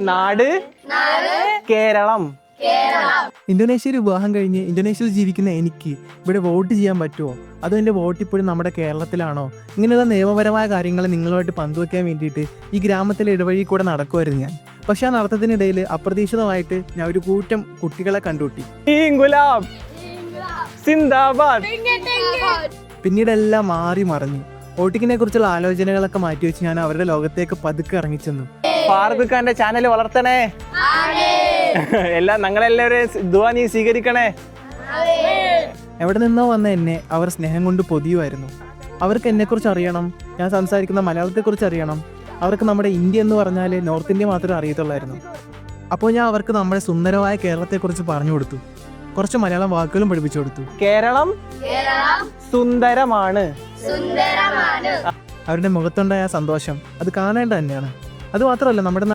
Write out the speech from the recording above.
നാട് കേരളം. ഇന്തോനേഷ്യയിൽ വിവാഹം കഴിഞ്ഞ് ഇന്തോനേഷ്യയിൽ ജീവിക്കുന്ന എനിക്ക് ഇവിടെ വോട്ട് ചെയ്യാൻ പറ്റുമോ, അതോ എൻ്റെ വോട്ട് ഇപ്പോഴും നമ്മുടെ കേരളത്തിലാണോ? ഇങ്ങനെയുള്ള നിയമപരമായ കാര്യങ്ങൾ നിങ്ങളുമായിട്ട് പങ്കുവെക്കാൻ വേണ്ടിയിട്ട് ഈ ഗ്രാമത്തിലെ ഇടവഴി കൂടെ നടക്കുമായിരുന്നു ഞാൻ. പക്ഷെ ആ നടത്തത്തിനിടയിൽ അപ്രതീക്ഷിതമായിട്ട് ഞാൻ ഒരു കൂട്ടം കുട്ടികളെ കണ്ടുമുട്ടി. ഇൻകുലാബ് സിന്ദാബാദ്. പിന്നീട് എല്ലാം മാറി മറിഞ്ഞു. വോട്ടിങ്ങിനെ കുറിച്ചുള്ള ആലോചനകളൊക്കെ മാറ്റിവെച്ച് ഞാൻ അവരുടെ ലോകത്തേക്ക് പതുക്കെ ഇറങ്ങിച്ചെന്നു. ഫാറൂഖ് ഖാന്റെ ചാനൽ വളർത്തണേ, ഞങ്ങളെല്ലാവരും ദുആ നീ സ്വീകരിക്കണേ. എവിടെ നിന്നോ വന്ന എന്നെ അവർ സ്നേഹം കൊണ്ട് പൊതിയുമായിരുന്നു. അവർക്ക് എന്നെക്കുറിച്ച് അറിയണം, ഞാൻ സംസാരിക്കുന്ന മലയാളത്തെക്കുറിച്ച് അറിയണം. അവർക്ക് നമ്മുടെ ഇന്ത്യ എന്ന് പറഞ്ഞാൽ നോർത്ത് ഇന്ത്യ മാത്രമേ അറിയത്തുള്ളായിരുന്നു. അപ്പോൾ ഞാൻ അവർക്ക് നമ്മുടെ സുന്ദരമായ കേരളത്തെക്കുറിച്ച് പറഞ്ഞു കൊടുത്തു. കുറച്ച് മലയാളം വാക്കുകളും പഠിപ്പിച്ചു കൊടുത്തു. കേരളം സുന്ദരമാണ്. അവരുടെ മുഖത്തുണ്ടായ സന്തോഷം അത് കാണേണ്ട തന്നെയാണ്. അത് മാത്രമല്ല, നമ്മുടെ